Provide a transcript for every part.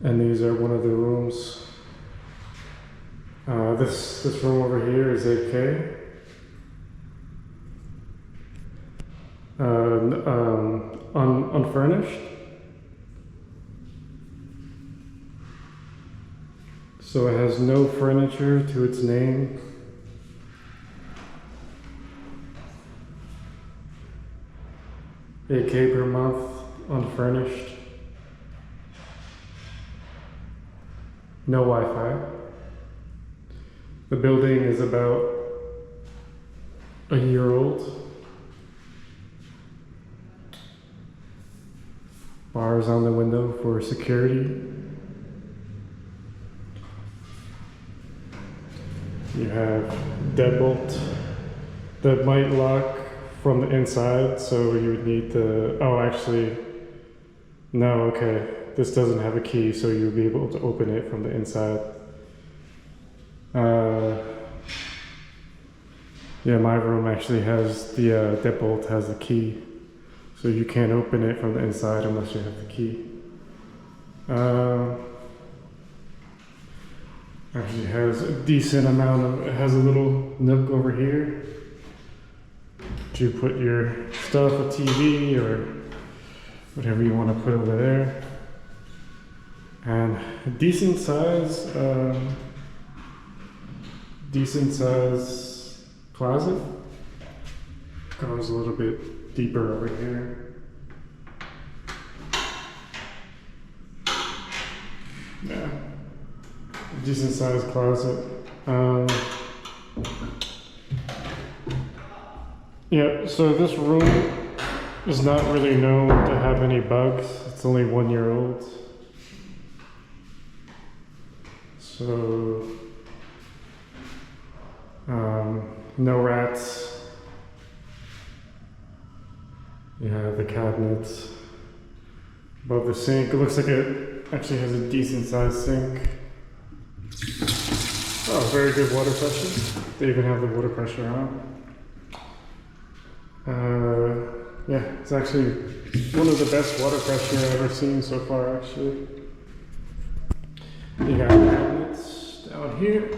And these are one of the rooms. This room over here is 8K. Unfurnished. So it has no furniture to its name. $8K per month, unfurnished. No Wi-Fi. The building is about a year old. Bars on the window for security. You have deadbolt that might lock from the inside, so you would need the, oh actually, no, okay. This doesn't have a key, so you'll be able to open it from the inside. Yeah, my room actually has the deadbolt has a key, so you can't open it from the inside unless you have the key. Actually has a decent amount of, it has a little nook over here to put your stuff, a TV or whatever you want to put over there. And a decent size closet. Goes a little bit deeper over here. Yeah, decent sized closet. Yeah, so this room is not really known to have any bugs. It's only 1 year old. So, no rats. You have the cabinets above the sink. It looks like it actually has a decent sized sink. Oh, very good water pressure. They even have the water pressure on. Yeah, it's actually one of the best water pressure I've ever seen so far, actually. You got cabinets down here.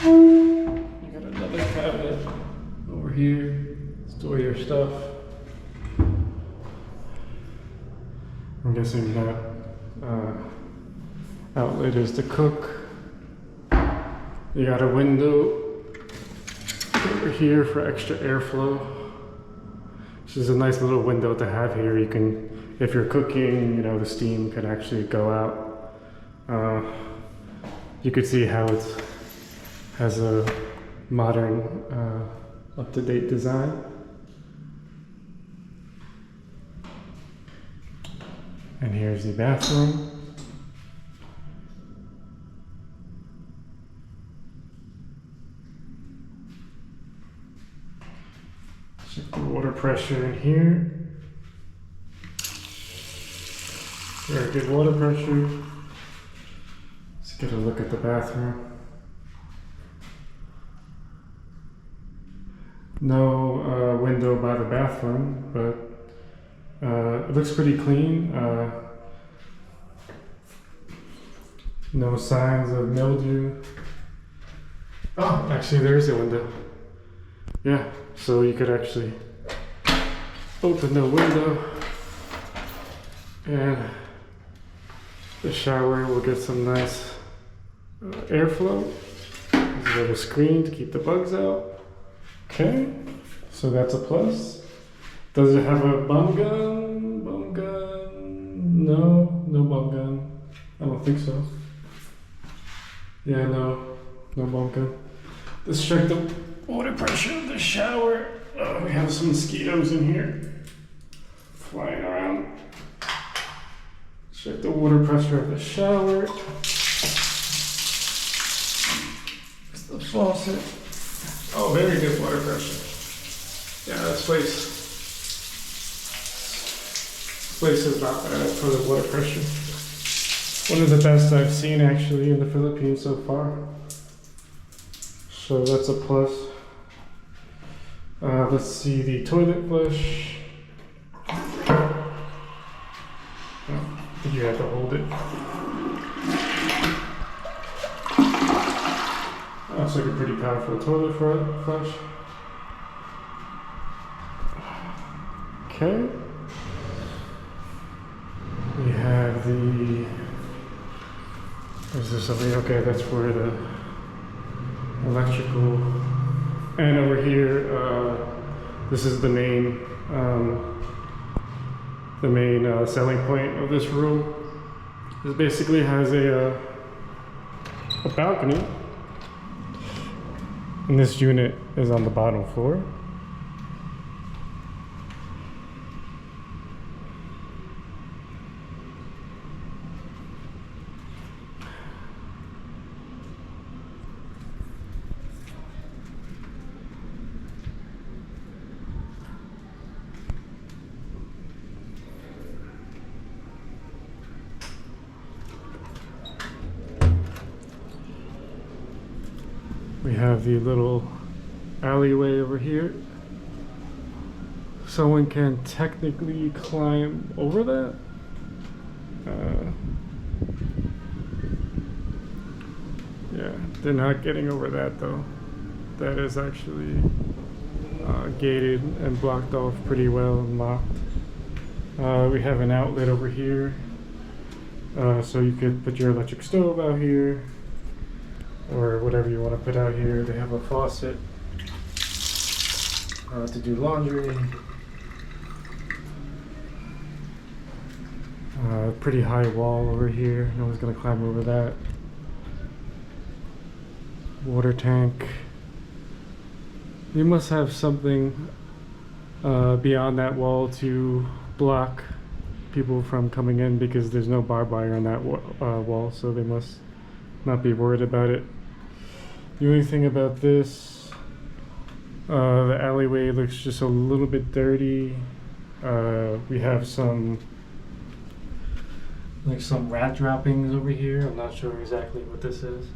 You got another cabinet over here. Store your stuff. I'm guessing that outlet is to cook. You got a window over here for extra airflow. This is a nice little window to have here. You can, if you're cooking, you know, the steam can actually go out. You could see how it has a modern, up-to-date design. And here's the bathroom. Check the water pressure in here. Very good water pressure. Let's get a look at the bathroom. No window by the bathroom, but it looks pretty clean. No signs of mildew. Oh, actually there is a window. Yeah, so you could actually open the window and the shower will get some nice airflow. There's a little screen to keep the bugs out. Okay, so that's a plus. Does it have a bum gun? Bum gun? No, no bum gun. I don't think so. Yeah, no bum gun. Let's check the water pressure of the shower. Oh, we have some mosquitoes in here flying around. Check the water pressure of the shower. It's the faucet. Oh, very good water pressure. Yeah, this place is not bad for the water pressure. One of the best I've seen actually in the Philippines so far. So that's a plus. Let's see the toilet flush. Oh, you have to hold it. That's like a pretty powerful toilet flush. Okay. We have the. Is there something? Okay, that's for the electrical. And over here, this is the main selling point of this room. This basically has a balcony, and this unit is on the bottom floor. We have the little alleyway over here. Someone can technically climb over that. Yeah, they're not getting over that though. That is actually gated and blocked off pretty well and locked. We have an outlet over here. So you could put your electric stove out here, or whatever you want to put out here. They have a faucet to do laundry. Pretty high wall over here. No one's gonna climb over that. Water tank. You must have something beyond that wall to block people from coming in, because there's no barbed wire on that wall, so they must not be worried about it. The only thing about this, the alleyway looks just a little bit dirty. We have some rat droppings over here. I'm not sure exactly what this is.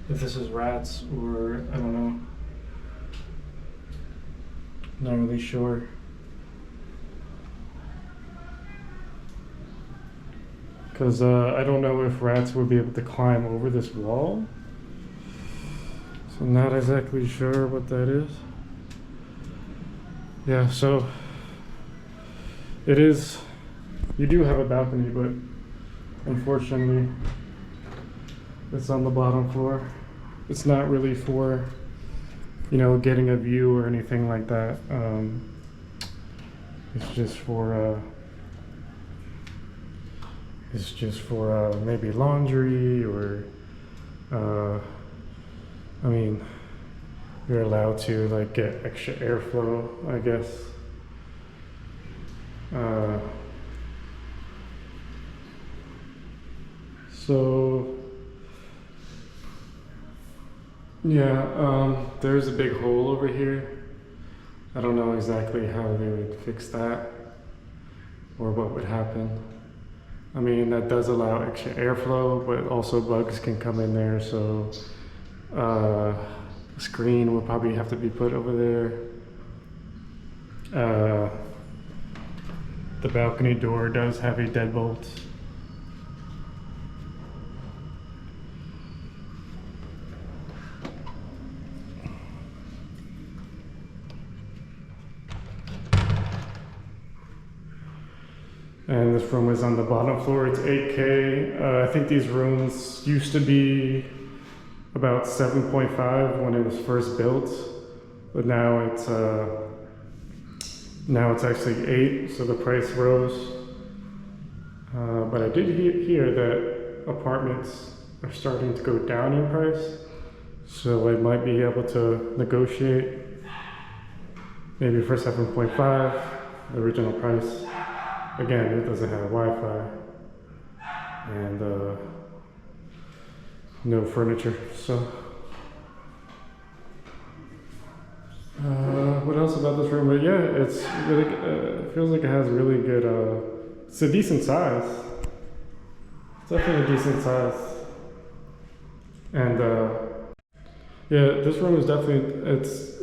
If this is rats or I don't know. Not really sure. Because I don't know if rats would be able to climb over this wall. So I'm not exactly sure what that is. Yeah, so it is, you do have a balcony, but unfortunately it's on the bottom floor. It's not really for, you know, getting a view or anything like that. It's just for maybe laundry, or I mean, you're allowed to like get extra airflow, I guess. So yeah, there's a big hole over here. I don't know exactly how they would fix that or what would happen. I mean, that does allow extra airflow, but also bugs can come in there, so a screen will probably have to be put over there. The balcony door does have a deadbolt. And this room is on the bottom floor. It's 8K. I think these rooms used to be about 7.5 when it was first built, but now it's actually 8, so the price rose. But I did hear that apartments are starting to go down in price, so I might be able to negotiate maybe for 7.5, the original price. Again, it doesn't have Wi-Fi and no furniture. So, what else about this room? But yeah, it's really. It feels like it has really good. It's a decent size. It's definitely a decent size. And yeah, this room is definitely.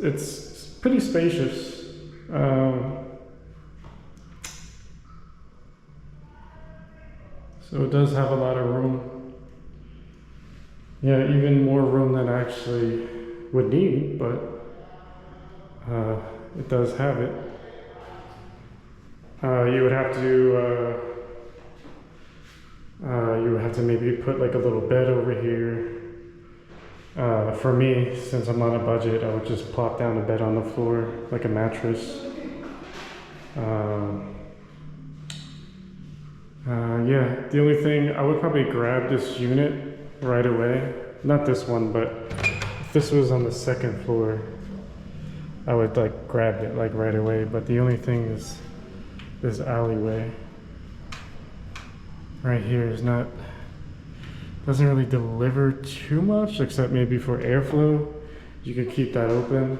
It's pretty spacious. So it does have a lot of room. Yeah, even more room than I actually would need, but it does have it. You would have to maybe put like a little bed over here. For me, since I'm on a budget, I would just plop down a bed on the floor, like a mattress. Yeah, the only thing, I would probably grab this unit right away. Not this one, but if this was on the second floor, I would like grab it like right away. But the only thing is this alleyway right here is not, doesn't really deliver too much, except maybe for airflow. You could keep that open.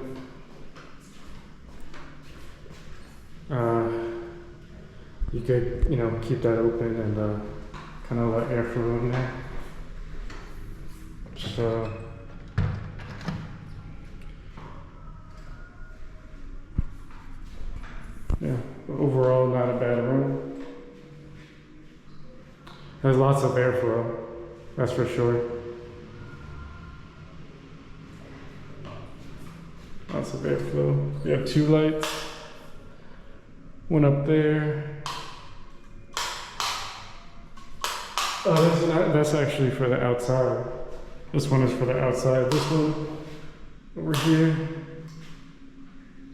You could, keep that open and kind of let airflow in there. So, yeah, overall not a bad room. There's lots of airflow, that's for sure. Lots of airflow. We have 2 lights. One up there. Oh, that's actually for the outside. This one is for the outside. This one over here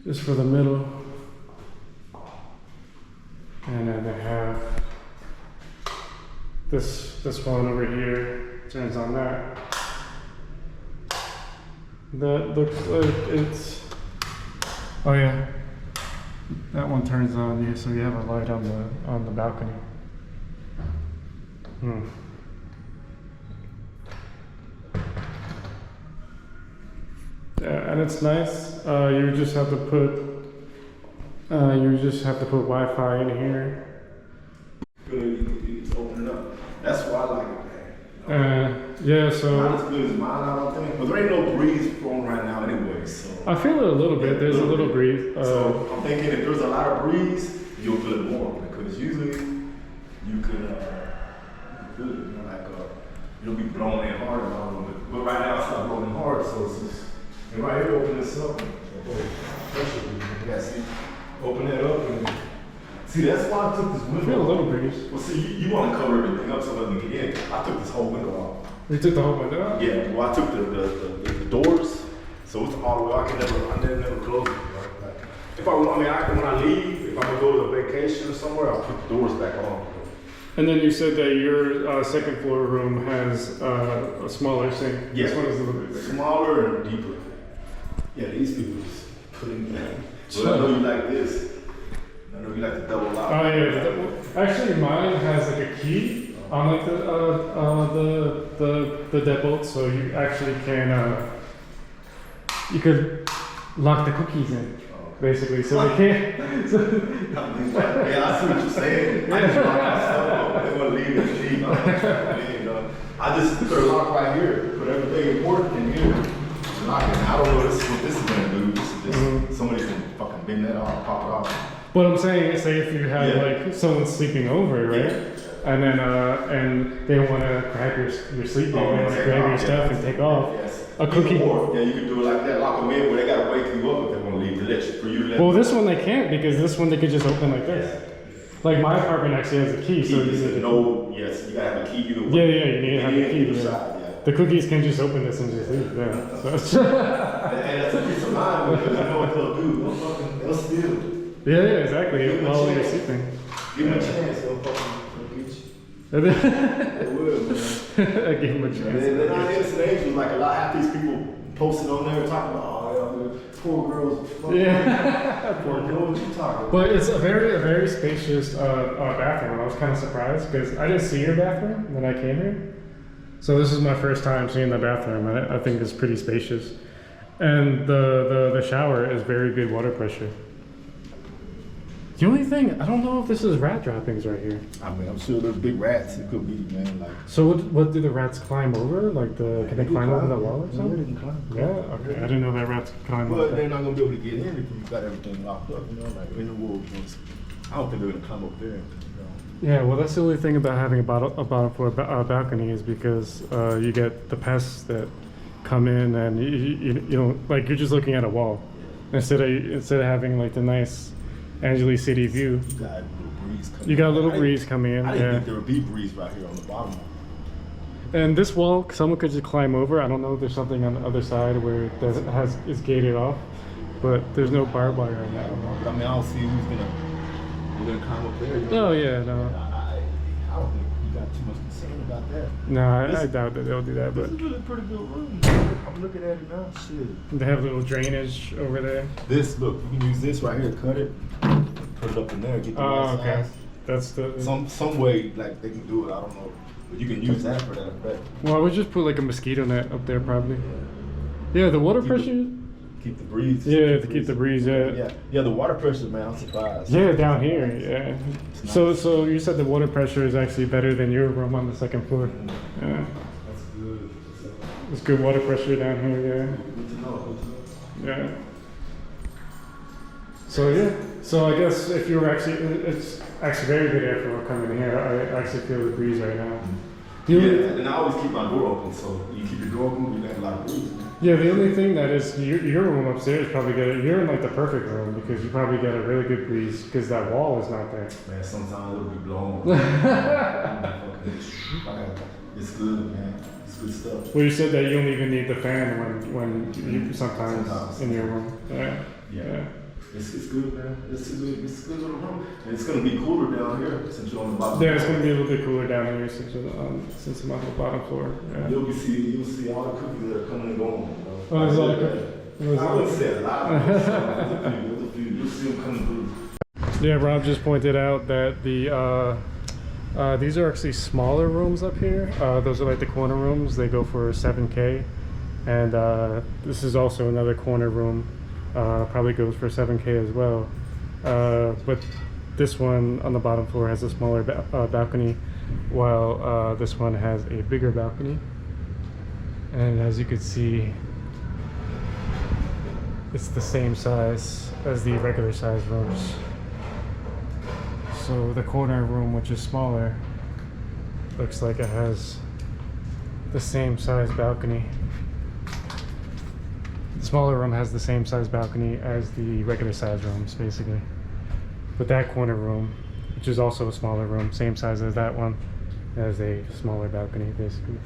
is for the middle. And then I have this one over here turns on that. That looks like it's, oh yeah, that one turns on. Yeah, so you have a light on the balcony. Yeah, and it's nice. You just have to put Wi-Fi in here. You just open it up. That's why I like it, man. Yeah, so not as good as mine, I don't think. But there ain't no breeze flowing right now anyway, so. I feel it a little bit. There's a little breeze. So I'm thinking if there's a lot of breeze, you'll feel it more, because usually you could feel it, it'll be blowing in hard and all of it. But right now it's not blowing hard, so it's just, and right here, open this up. Yeah, see, open that up and see, that's why I took this window. I feel a little breeze. Well, see, you want to cover everything up so it doesn't get in. I took this whole window off. You took the whole window out? Yeah, well, I took the doors, so it's all the way. I never close it. Right? Like, if when I leave, if I'm gonna go to a vacation or somewhere, I'll put the doors back on. And then you said that your second floor room has a smaller sink. Yeah. This one is a little bit bigger. Smaller and deeper. Yeah, these people just put in there. But I know you like this. I know you like the double lock. Oh yeah, actually mine has like a key on like the deadbolt, so you actually can you could lock the cookies in, basically, so they can't. Yeah, I see what you're saying. I just lock myself up. They want to leave the key. I just put a lock right here. Put everything important in here. Lock it. I don't know what this is gonna do. This is just somebody can fucking bend that off, pop it off. What I'm saying is, say if you have like someone sleeping over, right? Yeah. And then and they want to grab your sleeping, they want to grab your stuff and take off. Yes. A cookie. Yeah, you can do it like that. Lock them in where they gotta wake you up if they want to leave. For you to let well, this one they can't, because this one they could just open like this. Like my apartment actually has a key, so yes, you gotta have a key either way. Yeah, you need to have a key. Either Yeah. side, yeah. The cookies can just open this and just leave. Yeah. So And that's a piece of mind, because you know what they'll do. They'll steal. yeah, exactly. While you're sleeping. Give them a chance, they'll fucking get you. They will, man. I gave him a chance. They're not innocent angels. Like half these people posted on there talking about, poor girls. Yeah. Poor girls. What you talking about? But it's a very spacious bathroom. I was kind of surprised because I didn't see your bathroom when I came here. So this is my first time seeing the bathroom, and I think it's pretty spacious. And the shower is very good water pressure. The only thing, I don't know if this is rat droppings right here. I mean, I'm sure there's big rats. It could be, man. Like, So what do the rats climb over? Like can they climb over the wall or Yeah, they something? can climb. Yeah, okay. I didn't know that rats could climb But over. they're not gonna be able to get in if you got everything locked up. You know, like in the woods. I don't think they're gonna climb up there. You know. Yeah, well, that's the only thing about having a bottom floor balcony is because you get the pests that come in and you know, like you're just looking at a wall instead of having like the nice Angeles City view. You got a little breeze coming. You got a little breeze coming in. I didn't Yeah. think there would be breeze right here on the bottom. And this wall, someone could just climb over. I don't know if there's something on the other side where it is gated off, but there's no barbed wire right I now. don't know, but I mean, I don't see who's gonna climb up there. You know? Oh yeah, no, I don't think you got too much concern about that. no, I doubt that they'll do that. This But is really a pretty good room. I'm looking at it now. Shit. they have little drainage over there. This, look, you can use this right here, cut it, put it up in there, get the Oh, right okay. size. That's the. Some way, like they can do it. I don't know, but you can use that for that effect. Well, I would just put like a mosquito net up there probably. Yeah, the water pressure. Keep the breeze. Yeah, to keep the breeze. Yeah. Yeah. The water pressure, man. I'm surprised. Yeah, down here. Yeah. It's So you said the water pressure is actually better than your room on the second floor. Yeah. That's good. There's good water pressure down here. Good to know. Yeah. Yeah. So yeah. So I guess if you were it's actually very good airflow coming in here. I actually feel the breeze right now. The only- Yeah, and I always keep my door open, so you keep your door open, you got a lot of breeze. Man. Yeah, the only thing that is your room upstairs probably you're in like the perfect room because you probably get a really good breeze because that wall is not there. Man, sometimes it'll be blown. It's good, man. It's good stuff. Well, you said that you don't even need the fan when you sometimes in your room. Yeah. Yeah. It's good, man. It's a good little room. And it's gonna be cooler down here since you're on the bottom. Yeah, it's gonna be a little bit cooler down here since I'm on the bottom floor. Yeah. You'll see all the cookies that are coming and going. You Oh, there's a lot of cookies. I wouldn't say a lot, but there's a few. You'll see them coming through. Yeah, Rob just pointed out that these are actually smaller rooms up here. Those are like the corner rooms. They go for $7K, and this is also another corner room. Probably goes for $7K as well. But this one on the bottom floor has a smaller balcony, while this one has a bigger balcony. And as you can see, it's the same size as the regular size rooms. So the corner room, which is smaller, looks like it has the same size balcony. The smaller room has the same size balcony as the regular size rooms, basically. But that corner room, which is also a smaller room, same size as that one, has a smaller balcony, basically.